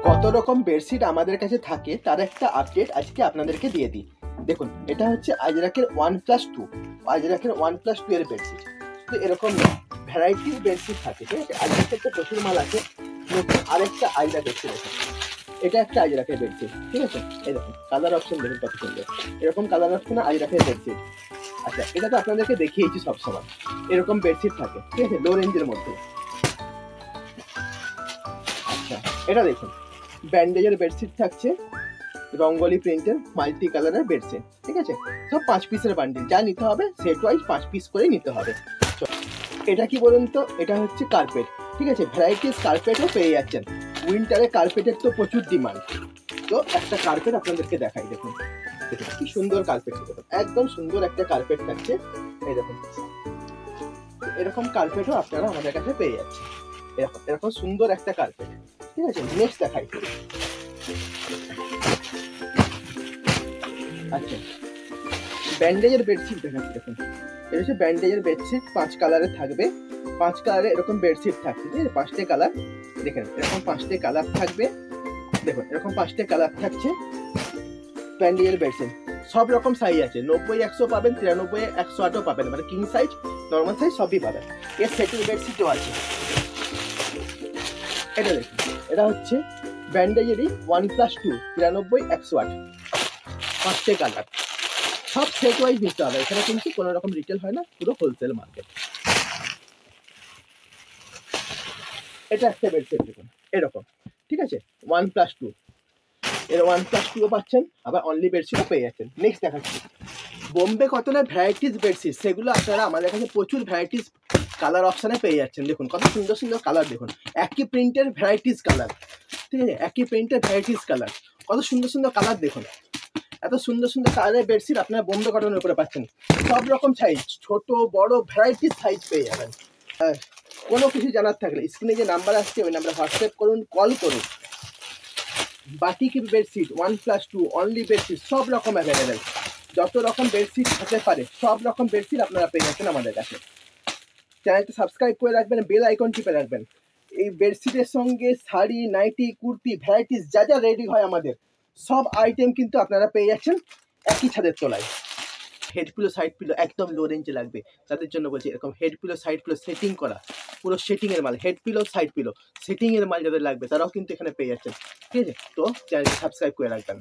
কত রকম বেডশিট আমাদের কাছে থাকে তার একটা আপডেট আজকে আপনাদেরকে দিয়ে দিই। দেখুন, এটা হচ্ছে আজরাকের 1+2, আজরাকের 1+2 এর বেডশিট। তো এরকম ভ্যারাইটিস বেডশিট থাকে, ঠিক আছে। আজরাকের তো প্রচুর মাল আছে। নতুন আরেকটা আজরা বেডশিট আছে, এটা একটা আজরাকের বেডশিট, ঠিক আছে। এরকম কালার অপশন দেখুন কত সুন্দর, এরকম কালার অপশন আজরাকের বেডশিট। আচ্ছা, এটা তো আপনাদেরকে দেখিয়েছি সবসময়, এরকম বেডশিট থাকে, ঠিক আছে, লো রেঞ্জের মধ্যে। আচ্ছা, এটা দেখুন ব্যান্ডেজের বেডশিট থাকছে, রঙ্গোলি প্রিন্টের মাল্টি কালারের বেডশিট, ঠিক আছে। সব 5 পিসের বান্ডিল, যা নিতে হবে সেট ওয়াইজ 5 পিস করে নিতে হবে। এটা কি বলুন তো, এটা হচ্ছে কার্পেট, ঠিক আছে। ভ্যারাইটিস কার্পেটও পেয়ে যাচ্ছেন। উইন্টারে কার্পেটের তো প্রচুর ডিমান্ড। তো একটা কার্পেট আপনাদেরকে দেখাই, দেখুন কি সুন্দর কার্পেট, দেখুন একদম সুন্দর একটা কার্পেট থাকছে। এই দেখুন, এরকম কার্পেটও আপনারা আমাদের কাছে পেয়ে যাচ্ছেন। এরকম এরকম সুন্দর একটা কার্পেট, ঠিক আছে। নেক্সট দেখাই। আচ্ছা, ব্যান্ডেজের বেডশিট দেখাচ্ছি, দেখুন এটা হচ্ছে ব্যান্ডেজের বেডশিট। 5 কালারের থাকবে, 5 কালারে এরকম বেডশিট থাকছে, ঠিক আছে। 5টে কালার, দেখেন এরকম 5টে কালার থাকবে, দেখুন এরকম 5টে কালার থাকছে ব্যান্ডেজের বেডশিট। সব রকম সাইজ আছে, 90-100 পাবেন, 93-108ও পাবেন, মানে কিং সাইজ নর্মাল সাইজ সবই পাবেন। এর সেটের বেডশিটও আছে। এটা দেখুন, এটা হচ্ছে ব্যান্ডেজেরই 1+2 93-108, 5টে কালার, সব সেট ওয়াইজ নিতে হবে। এখানে কিন্তু কোনো রকম রিটেল হয় না, পুরো হোলসেল মার্কেট। এটা একটা বেডশিট দেখুন এরকম, ঠিক আছে, 1+2, এর 1+2ও পাচ্ছেন, আবার অনলি বেডশিটও পেয়ে যাচ্ছেন। নেক্সট দেখাচ্ছি বোম্বে কটনের ভ্যারাইটিস বেডশিট, সেগুলো আপনারা আমাদের কাছে প্রচুর ভ্যারাইটিস কালার অপশানে পেয়ে যাচ্ছেন। দেখুন কত সুন্দর সুন্দর কালার, দেখুন একই প্রিন্টের ভ্যারাইটিস কালার, ঠিক আছে, একই প্রিন্টের ভ্যারাইটিস কালার, কত সুন্দর সুন্দর কালার, দেখুন এত সুন্দর সুন্দর কালারের বেডশিট আপনারা বোম্বে কটনের উপরে পাচ্ছেন। সব রকম সাইজ, ছোট বড় ভ্যারাইটিস সাইজ পেয়ে যাবেন। কোনো কিছু জানার থাকলে স্ক্রিনে যে নাম্বার আসছে ওই নাম্বারে হোয়াটসঅ্যাপ করুন, কল করুন। বাটিক বেডশিট 1+2 অনলি বেডশিট সব রকম অ্যাভেলেবেল, যত রকম বেডশিট হতে পারে সব রকম বেডশিট আপনারা পেয়ে যাচ্ছেন আমাদের কাছে। চ্যানেলটা সাবস্ক্রাইব করে রাখবেন, বেল আইকন টিপে রাখবেন। এই বেডশিটের সঙ্গে শাড়ি, নাইটি, কুর্তি ভ্যারাইটিস যা যা রেডি হয় আমাদের সব আইটেম কিন্তু আপনারা পেয়ে যাচ্ছেন একই ছাদের তলায়। হেড পিলো, সাইড পিলো একদম লো রেঞ্জে লাগবে তাদের জন্য বলছি, এরকম head pillow side pillow setting করা, পুরো সেটিংয়ের মাল। হেড পিলো সাইড পিলো সেটিংয়ের মাল যাদের লাগবে তারাও কিন্তু এখানে পেয়ে যাচ্ছেন, ঠিক আছে। তো চ্যানেলটা সাবস্ক্রাইব করে রাখবেন।